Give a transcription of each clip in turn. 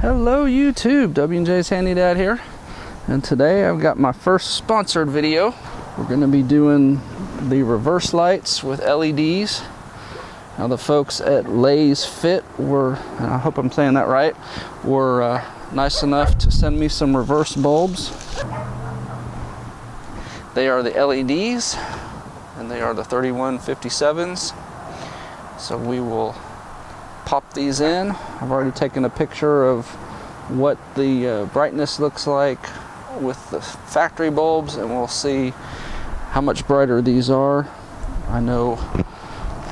Hello YouTube, W&J's Handy Dad here, and today I've got my first sponsored video. We're going to be doing the reverse lights with LEDs. Now the folks at Lasfit were, and I hope I'm saying that right, were nice enough to send me some reverse bulbs. They are the LEDs, and they are the 3157s. So we will pop these in. I've already taken a picture of what the brightness looks like with the factory bulbs, and we'll see how much brighter these are. I know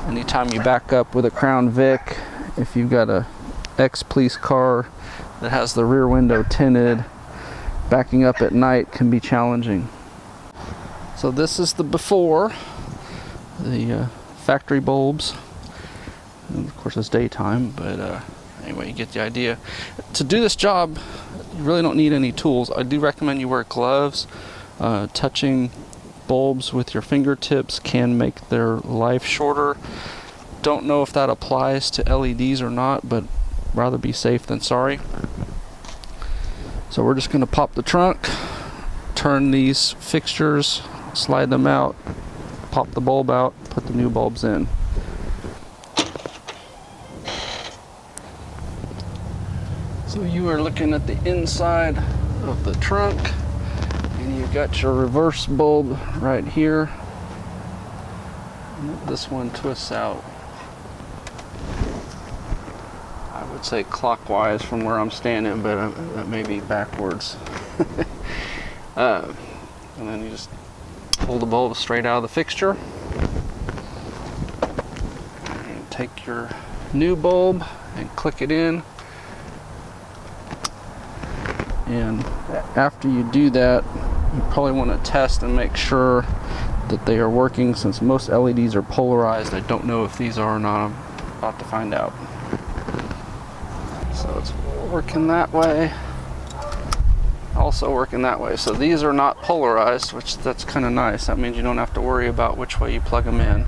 anytime you back up with a Crown Vic, if you've got a ex-police car that has the rear window tinted, backing up at night can be challenging. So this is the before, the factory bulbs. And of course it's daytime, but anyway, you get the idea. To do this job, you really don't need any tools. I do recommend you wear gloves. Touching bulbs with your fingertips can make their life shorter. Don't know if that applies to LEDs or not, but rather be safe than sorry. So we're just going to pop the trunk, turn these fixtures, slide them out, pop the bulb out, put the new bulbs in. So you are looking at the inside of the trunk, and you've got your reverse bulb right here. And this one twists out, I would say clockwise from where I'm standing, but that may be backwards. And then you just pull the bulb straight out of the fixture. And take your new bulb and click it in. And after you do that, you probably want to test and make sure that they are working. Since most LEDs are polarized, I don't know if these are or not. I'm about to find out. So it's working that way, also working that way. So these are not polarized, which that's kind of nice. That means you don't have to worry about which way you plug them in.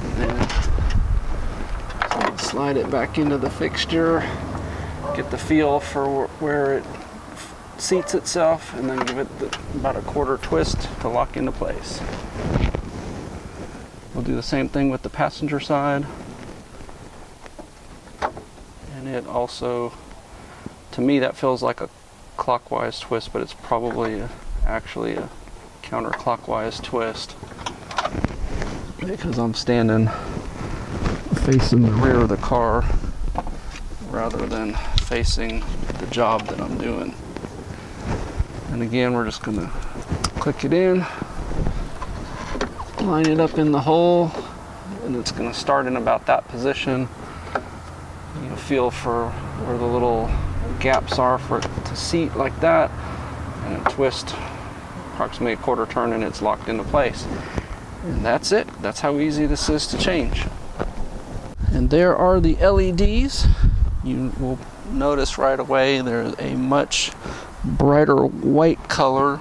And then slide it back into the fixture. Get the feel for where it seats itself, and then give it about a quarter twist to lock into place. We'll do the same thing with the passenger side. And it also, to me, that feels like a clockwise twist, but it's probably actually a counterclockwise twist, because I'm standing facing the rear of the car rather than facing the job that I'm doing. And again, we're just gonna click it in, line it up in the hole, and it's gonna start in about that position. You feel for where the little gaps are for it to seat like that, and it twist approximately a quarter turn, and it's locked into place. And that's it. That's how easy this is to change. And there are the LEDs. You will notice right away there's a much brighter white color.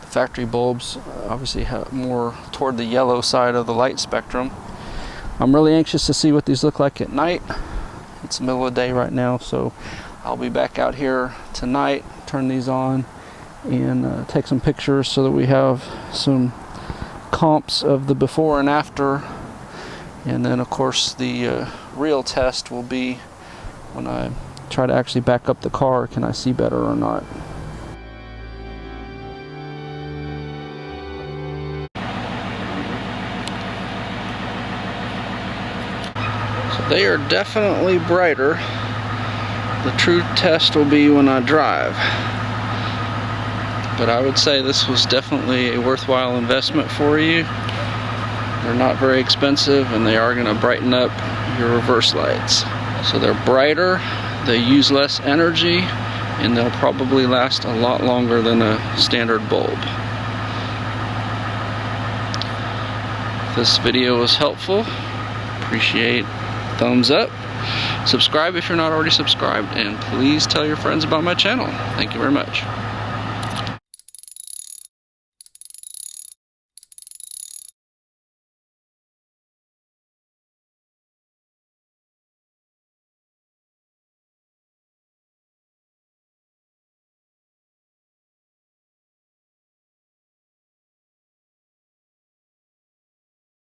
The factory bulbs obviously have more toward the yellow side of the light spectrum. I'm really anxious to see what these look like at night. It's the middle of the day right now, so I'll be back out here tonight, turn these on, and take some pictures so that we have some comps of the before and after. And then of course the real test will be when I try to actually back up the car. Can I see better or not? So they are definitely brighter. The true test will be when I drive. But I would say this was definitely a worthwhile investment for you. They're not very expensive, and they are going to brighten up your reverse lights. So they're brighter, they use less energy, and they'll probably last a lot longer than a standard bulb. If this video was helpful, appreciate thumbs up. Subscribe if you're not already subscribed, and please tell your friends about my channel. Thank you very much.